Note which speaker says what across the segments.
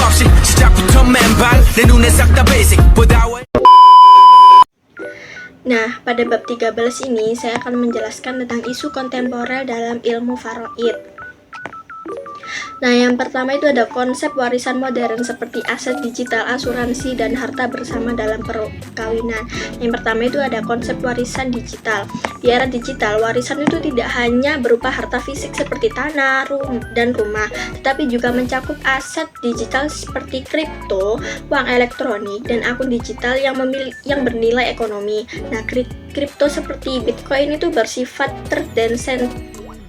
Speaker 1: 없이 시작부터 맨발 내 눈에 싹 다 basic 보다
Speaker 2: Nah, pada bab 13 ini saya akan menjelaskan tentang isu kontemporer dalam ilmu faraid. Nah, yang pertama itu ada konsep warisan modern seperti aset digital, asuransi, dan harta bersama dalam perkawinan. Yang pertama itu ada konsep warisan digital. Di era digital, warisan itu tidak hanya berupa harta fisik seperti tanah, dan rumah, tetapi juga mencakup aset digital seperti kripto, uang elektronik, dan akun digital yang bernilai ekonomi. Nah, kripto seperti Bitcoin itu bersifat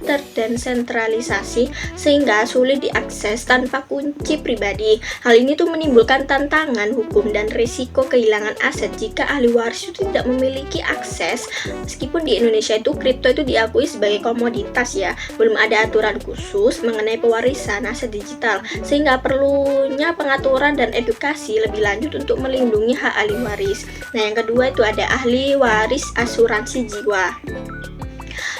Speaker 2: terdesentralisasi sehingga sulit diakses tanpa kunci pribadi. Hal ini tuh menimbulkan tantangan hukum dan risiko kehilangan aset jika ahli waris itu tidak memiliki akses. Meskipun di Indonesia itu kripto itu diakui sebagai komoditas ya, belum ada aturan khusus mengenai pewarisan aset digital sehingga perlunya pengaturan dan edukasi lebih lanjut untuk melindungi hak ahli waris. Nah, yang kedua itu ada ahli waris asuransi jiwa.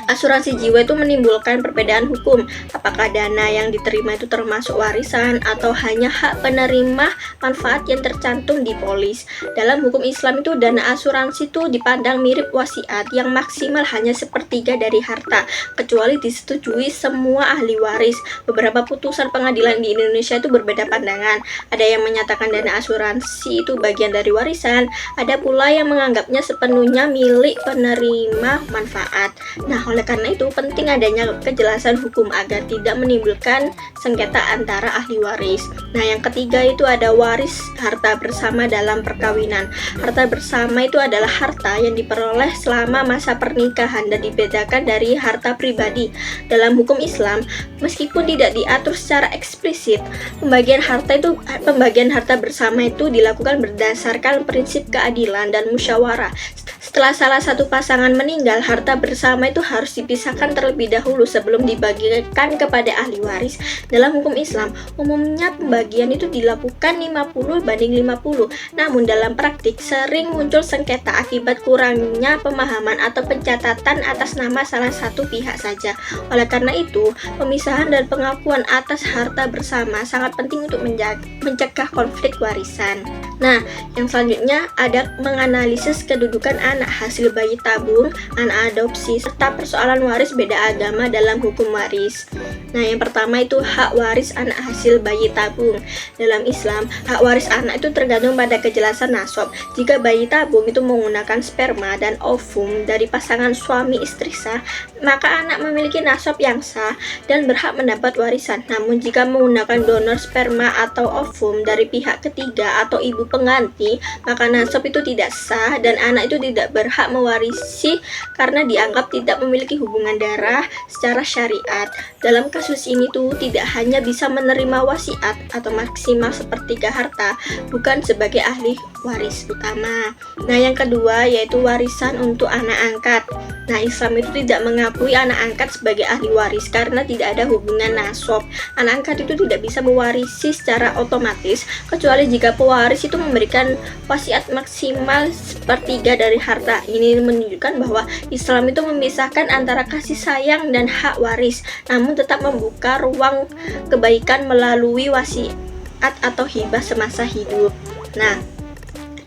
Speaker 2: Asuransi jiwa itu menimbulkan perbedaan hukum. Apakah dana yang diterima itu termasuk warisan atau hanya hak penerima manfaat yang tercantum di polis? Dalam hukum Islam itu dana asuransi itu dipandang mirip wasiat yang maksimal hanya sepertiga dari harta, kecuali disetujui semua ahli waris. Beberapa putusan pengadilan di Indonesia itu berbeda pandangan. Ada yang menyatakan dana asuransi itu bagian dari warisan, ada pula yang menganggapnya sepenuhnya milik penerima manfaat. Nah, oleh karena itu penting adanya kejelasan hukum agar tidak menimbulkan sengketa antara ahli waris. Nah, yang ketiga itu ada waris harta bersama dalam perkawinan. Harta bersama itu adalah harta yang diperoleh selama masa pernikahan dan dibedakan dari harta pribadi. Dalam hukum Islam, meskipun tidak diatur secara eksplisit, pembagian harta bersama itu dilakukan berdasarkan prinsip keadilan dan musyawarah. Setelah salah satu pasangan meninggal, harta bersama itu harus dipisahkan terlebih dahulu sebelum dibagikan kepada ahli waris. Dalam hukum Islam, umumnya pembagian itu dilakukan 50/50. Namun dalam praktik sering muncul sengketa akibat kurangnya pemahaman atau pencatatan atas nama salah satu pihak saja. Oleh karena itu, pemisahan dan pengakuan atas harta bersama sangat penting untuk mencegah konflik warisan. Nah, yang selanjutnya ada menganalisis kedudukan anak hasil bayi tabung, anak adopsi, serta persoalan waris beda agama dalam hukum waris. Nah, yang pertama itu hak waris anak hasil bayi tabung. Dalam Islam, hak waris anak itu tergantung pada kejelasan nasab. Jika bayi tabung itu menggunakan sperma dan ovum dari pasangan suami istri sah, maka anak memiliki nasab yang sah dan berhak mendapat warisan. Namun jika menggunakan donor sperma atau ovum dari pihak ketiga atau ibu pengganti, maka nasab itu tidak sah dan anak itu tidak berhak mewarisi karena dianggap tidak memiliki hubungan darah secara syariat. Dalam kasus ini tuh tidak hanya bisa menerima wasiat atau maksimal sepertiga harta, bukan sebagai ahli waris utama. Nah, yang kedua yaitu warisan untuk anak angkat. Nah, Islam itu tidak mengakui anak angkat sebagai ahli waris karena tidak ada hubungan nasab. Anak angkat itu tidak bisa mewarisi secara otomatis kecuali jika pewaris itu memberikan wasiat maksimal sepertiga dari harta. Ini menunjukkan bahwa Islam itu memisahkan antara kasih sayang dan hak waris, namun tetap membuka ruang kebaikan melalui wasiat atau hibah semasa hidup. Nah,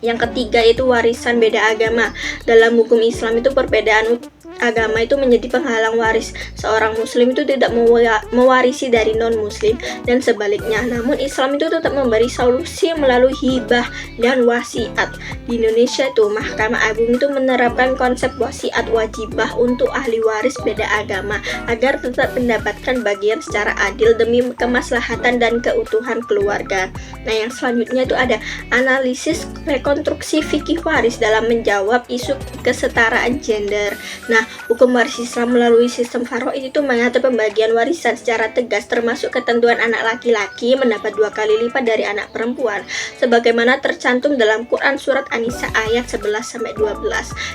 Speaker 2: yang ketiga itu warisan beda agama. Dalam hukum Islam itu perbedaan agama itu menjadi penghalang waris. Seorang muslim itu tidak mewarisi dari non-muslim dan sebaliknya. Namun Islam itu tetap memberi solusi melalui hibah dan wasiat. Di Indonesia itu Mahkamah Agung itu menerapkan konsep wasiat wajibah untuk ahli waris beda agama agar tetap mendapatkan bagian secara adil demi kemaslahatan dan keutuhan keluarga. Nah, yang selanjutnya itu ada analisis rekonstruksi fikih waris dalam menjawab isu kesetaraan gender. Nah, hukum waris Islam melalui sistem faraid itu mengatur pembagian warisan secara tegas, termasuk ketentuan anak laki-laki mendapat 2 kali lipat dari anak perempuan sebagaimana tercantum dalam Quran surat An-Nisa ayat 11-12.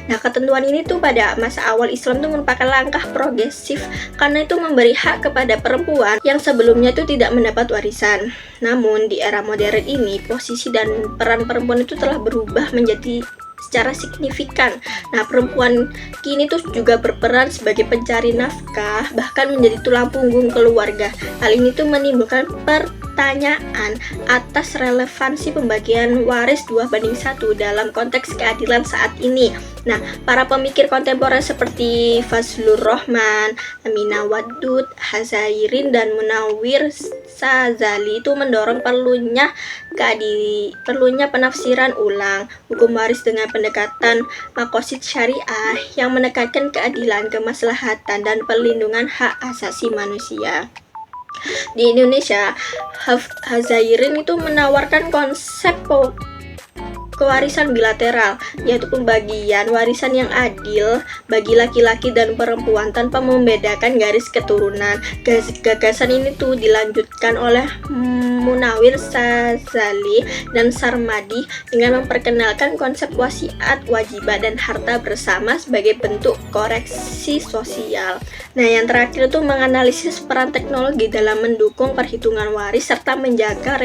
Speaker 2: Nah, ketentuan ini tuh pada masa awal Islam tuh merupakan langkah progresif karena itu memberi hak kepada perempuan yang sebelumnya itu tidak mendapat warisan. Namun di era modern ini posisi dan peran perempuan itu telah berubah menjadi secara signifikan. Nah, perempuan kini tuh juga berperan sebagai pencari nafkah, bahkan menjadi tulang punggung keluarga. Hal ini tuh menimbulkan pertanyaan atas relevansi pembagian waris 2/1 dalam konteks keadilan saat ini. Nah, para pemikir kontemporer seperti Fazlur Rahman, Aminah Wadud, Hazairin, dan Munawir Sazali itu mendorong perlunya penafsiran ulang hukum waris dengan pendekatan makosid syariah yang menekankan keadilan, kemaslahatan, dan perlindungan hak asasi manusia. Di Indonesia, Hazairin itu menawarkan konsep kewarisan bilateral, yaitu pembagian warisan yang adil bagi laki-laki dan perempuan tanpa membedakan garis keturunan. Gagasan ini tuh dilanjutkan oleh Munawir Sazali dan Sarmadi dengan memperkenalkan konsep wasiat, wajibah, dan harta bersama sebagai bentuk koreksi sosial. Nah, yang terakhir itu menganalisis peran teknologi dalam mendukung perhitungan waris serta menjaga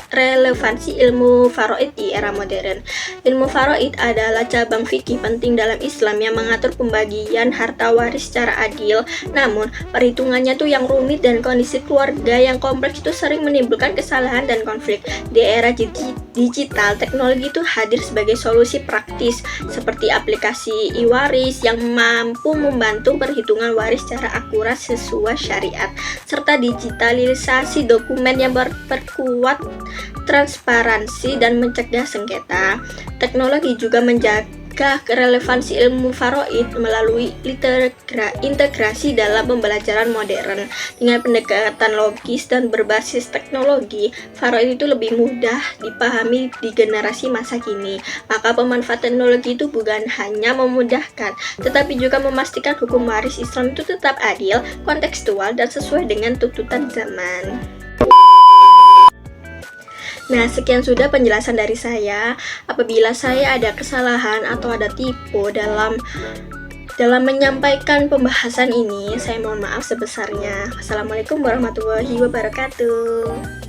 Speaker 2: relevansi ilmu faraid di era modern. Ilmu faraid adalah cabang fikih penting dalam Islam yang mengatur pembagian harta waris secara adil. Namun, perhitungannya tuh yang rumit dan kondisi keluarga yang kompleks itu sering menimbulkan kesalahan dan konflik. Di era digital, teknologi itu hadir sebagai solusi praktis seperti aplikasi e-waris yang mampu membantu perhitungan waris secara akurat sesuai syariat, serta digitalisasi dokumen yang memperkuat transparansi dan mencegah sengketa. Teknologi juga menjaga relevansi ilmu faraid melalui integrasi dalam pembelajaran modern. Dengan pendekatan logis dan berbasis teknologi, faraid itu lebih mudah dipahami di generasi masa kini. Maka pemanfaatan teknologi itu bukan hanya memudahkan, tetapi juga memastikan hukum waris Islam itu tetap adil, kontekstual, dan sesuai dengan tuntutan zaman. Nah, sekian sudah penjelasan dari saya. Apabila saya ada kesalahan atau ada tipe dalam menyampaikan pembahasan ini, saya mohon maaf sebesarnya. Wassalamualaikum warahmatullahi wabarakatuh.